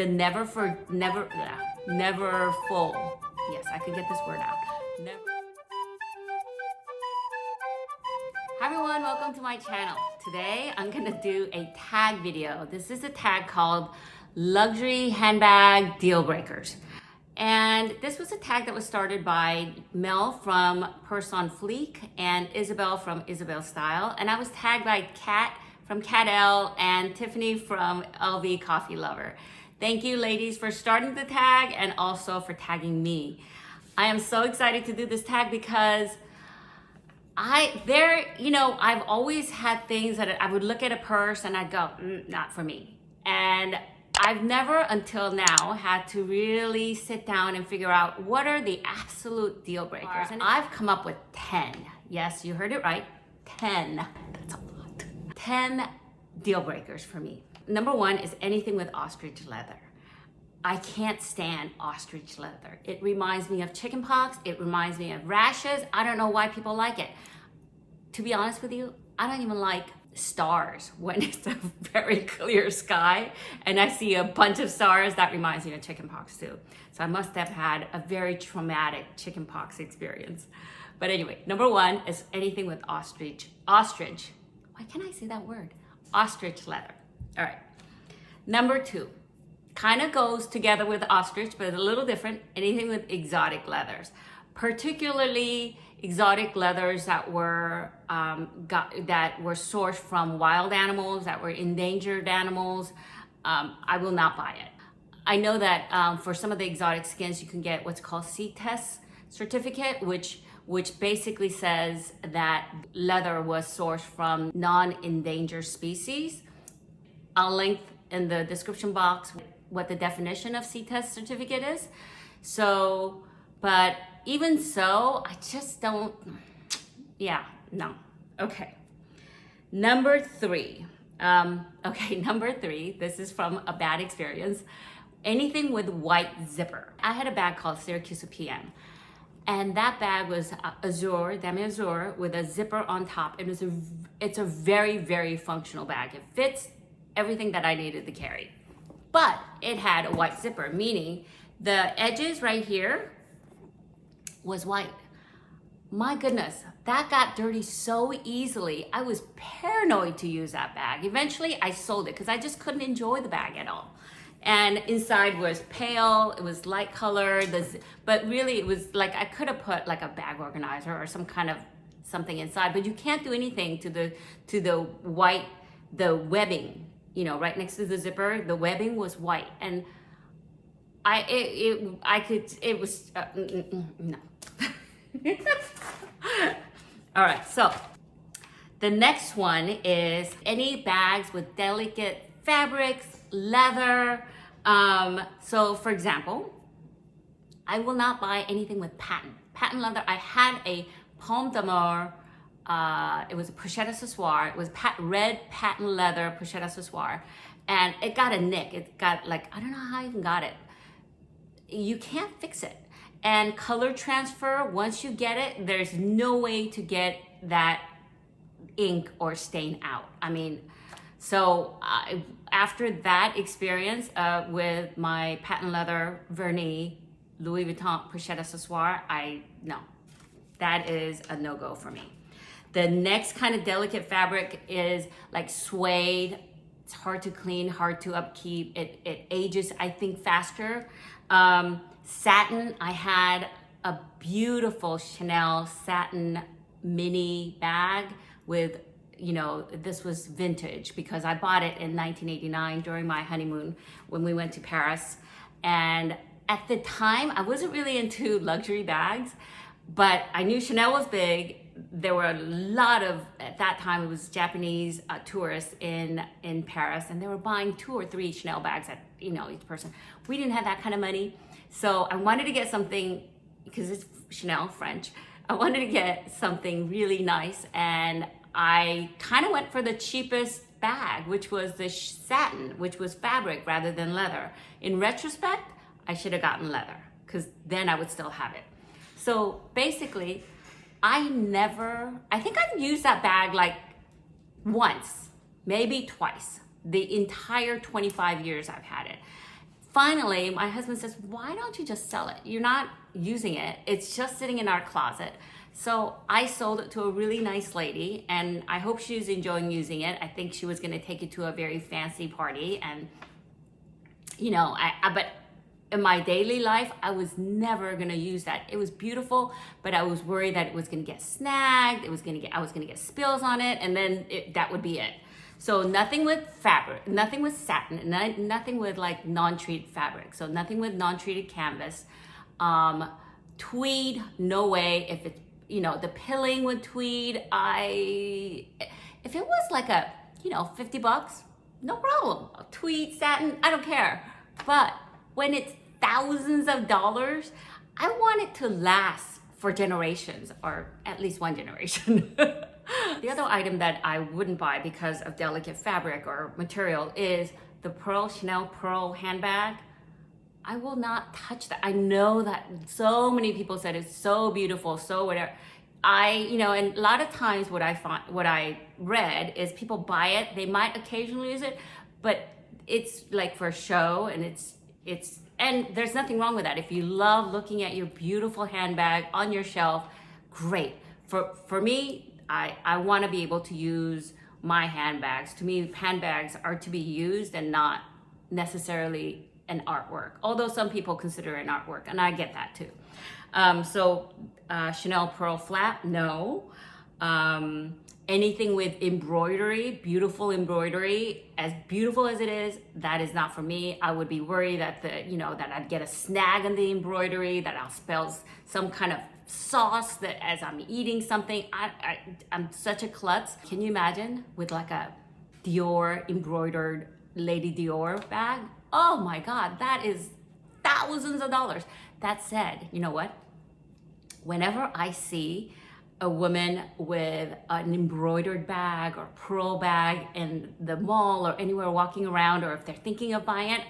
never full. Yes, I could get this word out. Never. Hi everyone, welcome to my channel. Today I'm gonna do a tag video. This is a tag called Luxury Handbag Deal Breakers. And this was a tag that was started by Mel from Purse on Fleek and Isabel from Isabel Style. And I was tagged by Kat from Cat L and Tiffany from LV Coffee Lover. Thank you ladies for starting the tag and also for tagging me. I am so excited to do this tag because I've always had things that I would look at a purse and I'd go, not for me. And I've never until now had to really sit down and figure out what are the absolute deal breakers. And I've come up with 10. Yes, you heard it right. 10. That's a lot. 10 deal breakers for me. Number one is anything with ostrich leather. I can't stand ostrich leather. It reminds me of chickenpox. It reminds me of rashes. I don't know why people like it. To be honest with you, I don't even like stars when it's a very clear sky and I see a bunch of stars. That reminds me of chickenpox too. So I must have had a very traumatic chickenpox experience. But anyway, number one is anything with ostrich. Why can't I say that word? Ostrich leather. All right. Number two, kind of goes together with ostrich, but a little different. Anything with exotic leathers, particularly exotic leathers that were sourced from wild animals, that were endangered animals. I will not buy it. I know that for some of the exotic skins, you can get what's called Totes certificate, which basically says that leather was sourced from non-endangered species. I'll link in the description box what the definition of Totes certificate is. So, but even so, I just don't, no. Okay. Number three, this is from a bad experience. Anything with white zipper. I had a bag called Syracuse PM. And that bag was azure, demi-azure, with a zipper on top. It's a very, very functional bag. It fits everything that I needed to carry. But it had a white zipper, meaning the edges right here was white. My goodness, that got dirty so easily. I was paranoid to use that bag. Eventually I sold it because I just couldn't enjoy the bag at all. And inside was pale, it was light colored, but really it was like I could have put like a bag organizer or some kind of something inside, but you can't do anything to the white, the webbing, right next to the zipper, the webbing was white. And it was no. All right, so the next one is any bags with delicate fabrics, leather. So for example, I will not buy anything with patent leather. I had a Pomme d'Amour. It was a pochette accessoire. It was red patent leather pochette accessoire, and it got a nick. It got I don't know how I even got it. You can't fix it. And color transfer, once you get it, there's no way to get that ink or stain out. I mean, so after that experience with my patent leather vernis Louis Vuitton pochette accessoire, no, that is a no-go for me. The next kind of delicate fabric is like suede. It's hard to clean, hard to upkeep. It ages, I think, faster. Satin, I had a beautiful Chanel satin mini bag with, this was vintage because I bought it in 1989 during my honeymoon when we went to Paris. And at the time, I wasn't really into luxury bags, but I knew Chanel was big. There were a lot of, at that time, it was Japanese tourists in Paris, and they were buying 2 or 3 Chanel bags at, each person. We didn't have that kind of money. So I wanted to get something, because it's Chanel, French, I wanted to get something really nice, and I kind of went for the cheapest bag, which was the satin, which was fabric rather than leather. In retrospect, I should have gotten leather, because then I would still have it. So basically, I think I've used that bag like once, maybe twice, the entire 25 years I've had it. finally, my husband says, why don't you just sell it? You're not using it. It's just sitting in our closet. So I sold it to a really nice lady, and I hope she's enjoying using it. I think she was going to take it to a very fancy party, and you know, but in my daily life, I was never gonna use that. It was beautiful, but I was worried that it was gonna get snagged. I was gonna get spills on it, and then that would be it. So nothing with fabric, nothing with satin, nothing with like non-treated fabric. So nothing with non-treated canvas. Tweed, no way. If it's, you know, the pilling with tweed, if it was like a, you know, $50, no problem. Tweed, satin, I don't care. But when it's thousands of dollars, I want it to last for generations, or at least one generation. The other item that I wouldn't buy because of delicate fabric or material is the Chanel Pearl handbag. I will not touch that. I know that so many people said it's so beautiful, so whatever. You know, and a lot of times what I read is people buy it, they might occasionally use it, but it's like for show, and and there's nothing wrong with that. If you love looking at your beautiful handbag on your shelf, great. For me, I want to be able to use my handbags. To me, handbags are to be used and not necessarily an artwork, although some people consider it an artwork, and I get that too. Chanel Pearl flap, no. Anything with embroidery, beautiful embroidery, as beautiful as it is, that is not for me. I would be worried that that I'd get a snag on the embroidery, that I'll spill some kind of sauce that as I'm eating something. I'm such a klutz. Can you imagine with like a Dior embroidered Lady Dior bag? Oh my God, that is thousands of dollars. That said, you know what? Whenever I see a woman with an embroidered bag or pearl bag in the mall or anywhere walking around, or if they're thinking of buying it,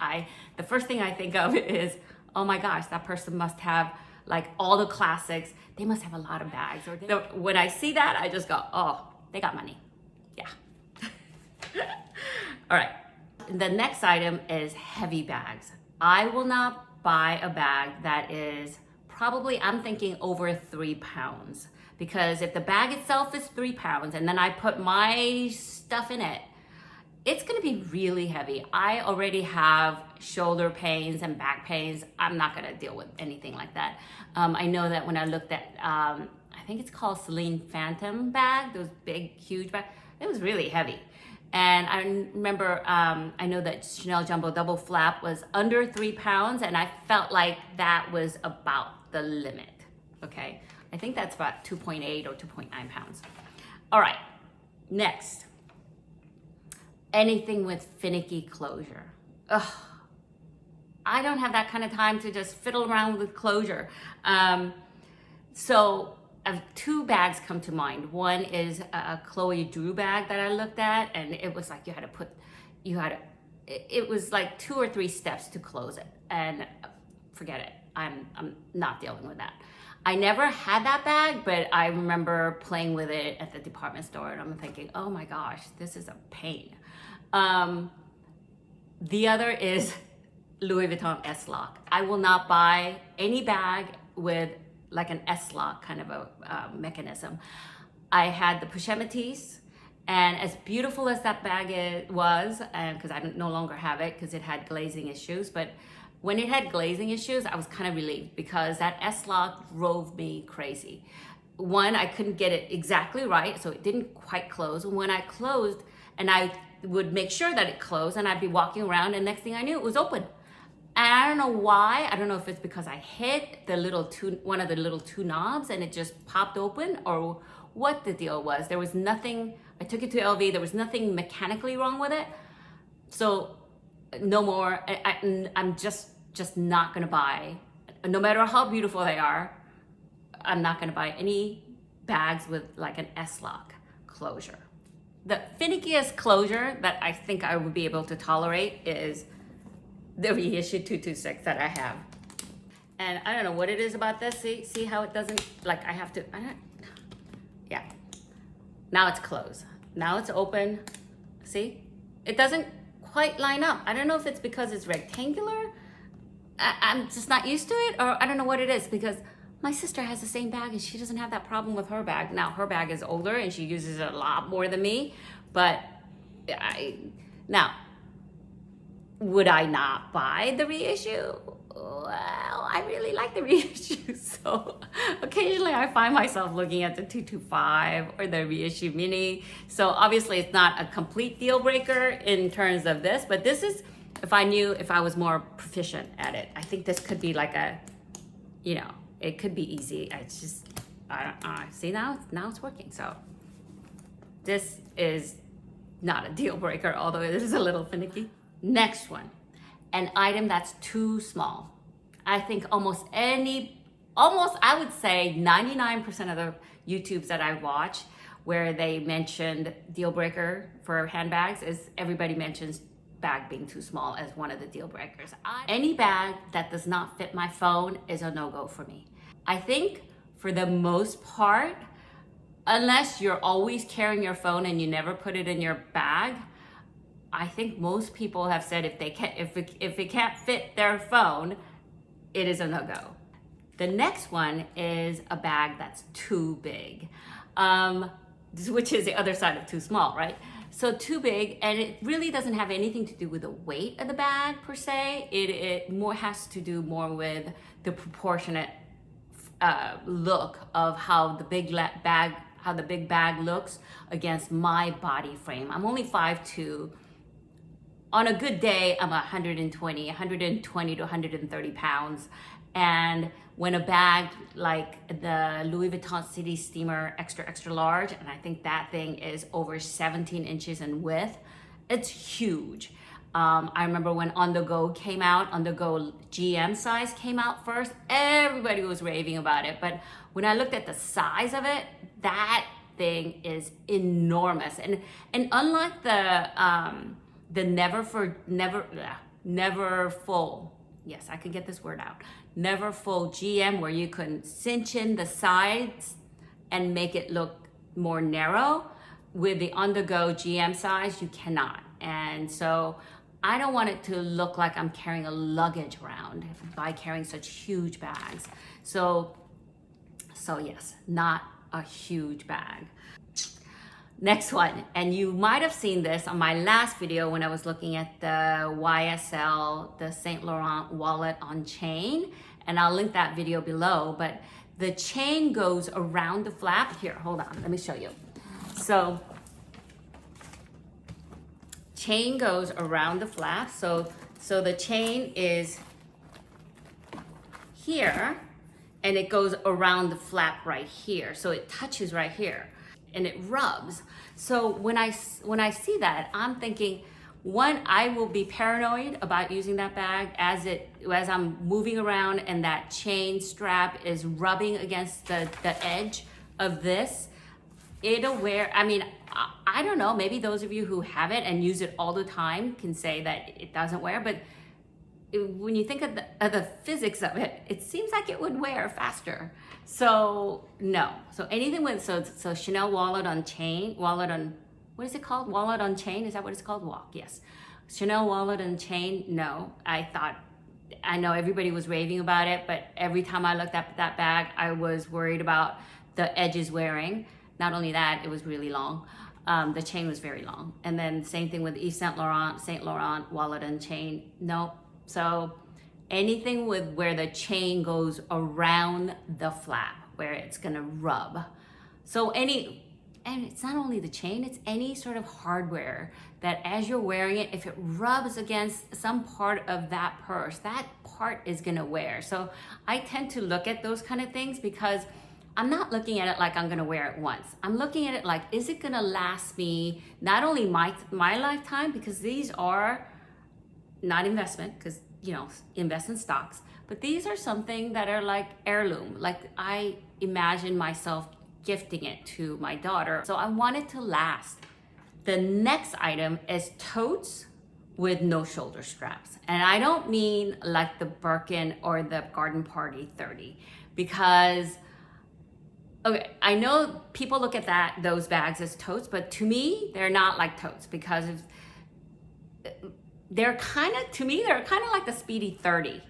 the first thing I think of is, oh my gosh, that person must have like all the classics. They must have a lot of bags. When I see that, I just go, oh, they got money. Yeah. All right. The next item is heavy bags. I will not buy a bag that is probably, I'm thinking over 3 pounds. Because if the bag itself is 3 pounds and then I put my stuff in it, it's gonna be really heavy. I already have shoulder pains and back pains. I'm not gonna deal with anything like that. I know that when I looked at, I think it's called Celine Phantom bag, those big, huge bags, it was really heavy. And I remember, I know that Chanel Jumbo Double Flap was under 3 pounds, and I felt like that was about the limit, okay? I think that's about 2.8 or 2.9 pounds. All right, next. Anything with finicky closure. Ugh, I don't have that kind of time to just fiddle around with closure. So 2 bags come to mind. One is a Chloe Drew bag that I looked at, and it was like it was like 2 or 3 steps to close it, and forget it. I'm not dealing with that. I never had that bag, but I remember playing with it at the department store, and I'm thinking, oh my gosh, this is a pain. The other is Louis Vuitton S-Lock. I will not buy any bag with like an S-Lock kind of a mechanism. I had the Pochette Métis, and as beautiful as that bag was, and because I no longer have it because it had glazing issues, but when it had glazing issues, I was kind of relieved because that S-Lock drove me crazy. One, I couldn't get it exactly right, so it didn't quite close. When I closed, and I would make sure that it closed, and I'd be walking around, and next thing I knew, it was open. And I don't know why. I don't know if it's because I hit one of the little 2 knobs, and it just popped open, or what the deal was. There was nothing. I took it to LV. There was nothing mechanically wrong with it. So no more. I'm just not gonna buy, no matter how beautiful they are, I'm not gonna buy any bags with like an S-Lock closure. The finickiest closure that I think I would be able to tolerate is the reissue 226 that I have. And I don't know what it is about this. See how it doesn't, like yeah. Now it's closed. Now it's open. See? It doesn't quite line up. I don't know if it's because it's rectangular. I'm just not used to it, or I don't know what it is, because my sister has the same bag and she doesn't have that problem with her bag. Now her bag is older and she uses it a lot more than me, but now, would I not buy the reissue? Well, I really like the reissue, so occasionally I find myself looking at the 225 or the reissue mini. So obviously it's not a complete deal breaker in terms of this, but this is, if I was more proficient at it, I think this could be like a, you know, it could be easy. It's just, see now it's working. So this is not a deal breaker, although it is a little finicky. Next one, an item that's too small. I think I would say 99% of the YouTubes that I watch where they mentioned deal breaker for handbags is everybody mentions bag being too small as one of the deal breakers. Any bag that does not fit my phone is a no-go for me. I think for the most part, unless you're always carrying your phone and you never put it in your bag, I think most people have said if it can't fit their phone, it is a no-go. The next one is a bag that's too big, which is the other side of too small, right? So too big, and it really doesn't have anything to do with the weight of the bag per se. It more has to do more with the proportionate look of how the big bag looks against my body frame. I'm only 5'2". On a good day, I'm 120 to 130 pounds. And when a bag like the Louis Vuitton City Steamer extra large, and I think that thing is over 17 inches in width, it's huge. I remember when On The Go came out, On The Go GM size came out first, everybody was raving about it. But when I looked at the size of it, that thing is enormous. And unlike the never full, yes, I can get this word out, never full GM, where you can cinch in the sides and make it look more narrow, with the On The Go GM size, you cannot. And so I don't want it to look like I'm carrying a luggage around by carrying such huge bags. So yes, not a huge bag. Next one, and you might have seen this on my last video when I was looking at the YSL, the Saint Laurent wallet on chain, and I'll link that video below, but the chain goes around the flap. Here, hold on, let me show you. So, chain goes around the flap, so the chain is here, and it goes around the flap right here, so it touches right here. And it rubs. So when I see that, I'm thinking, one, I will be paranoid about using that bag as I'm moving around and that chain strap is rubbing against the edge of this. It'll wear, I mean, I don't know, maybe those of you who have it and use it all the time can say that it doesn't wear, but when you think of the physics of it, it seems like it would wear faster. So no. So anything with so Chanel wallet on chain, what is it called? Wallet on chain? Is that what it's called? Walk. Yes. Chanel wallet on chain. No. I know everybody was raving about it, but every time I looked at that bag, I was worried about the edges wearing. Not only that, it was really long. The chain was very long. And then same thing with Yves Saint Laurent wallet on chain. Nope. So anything with where the chain goes around the flap, where it's gonna rub. So and it's not only the chain, it's any sort of hardware that as you're wearing it, if it rubs against some part of that purse, that part is gonna wear. So I tend to look at those kind of things because I'm not looking at it like I'm gonna wear it once. I'm looking at it like, is it gonna last me not only my lifetime, because these are not investment, because invest in stocks, but these are something that are like heirloom. Like I imagine myself gifting it to my daughter. So I want it to last. The next item is totes with no shoulder straps. And I don't mean like the Birkin or the Garden Party 30, because okay, I know people look at those bags as totes, but to me, they're not like totes because they're kind of like the Speedy 30.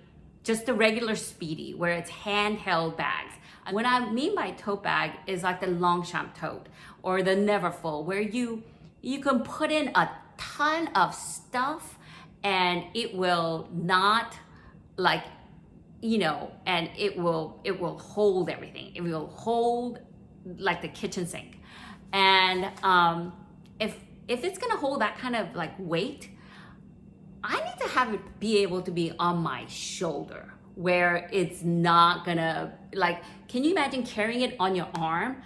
just the regular Speedy, where it's handheld bags. What I mean by tote bag is like the Longchamp tote or the Neverfull, where you can put in a ton of stuff and it will not like, you know, and it will hold everything. It will hold like the kitchen sink. And if it's gonna hold that kind of like weight, I need to have it be able to be on my shoulder, where it's not gonna, like, can you imagine carrying it on your arm?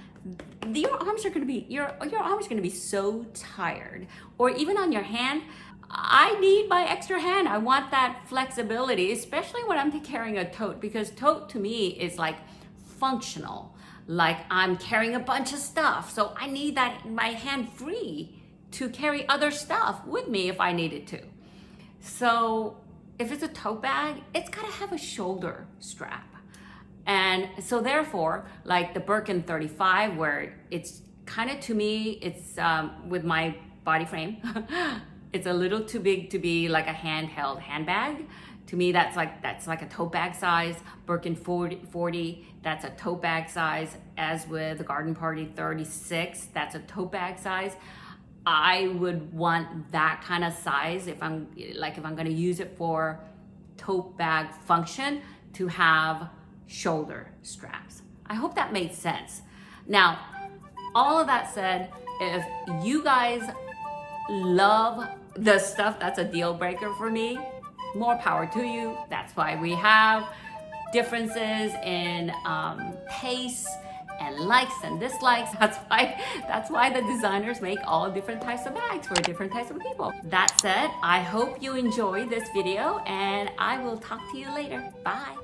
Your arms are gonna be so tired. Or even on your hand, I need my extra hand. I want that flexibility, especially when I'm carrying a tote, because tote to me is like functional. Like I'm carrying a bunch of stuff. So I need my hand free to carry other stuff with me if I needed to. So if it's a tote bag, it's gotta have a shoulder strap. And so therefore, like the Birkin 35, where it's kind of, to me, it's with my body frame, it's a little too big to be like a handheld handbag. To me, that's like a tote bag size. Birkin 40, that's a tote bag size. As with the Garden Party 36, that's a tote bag size. I would want that kind of size if I'm gonna use it for tote bag function, to have shoulder straps. I hope that made sense. Now, all of that said, if you guys love the stuff that's a deal breaker for me, more power to you. That's why we have differences in pace and likes and dislikes. That's why the designers make all different types of bags for different types of people. That said, I hope you enjoyed this video, and I will talk to you later. Bye.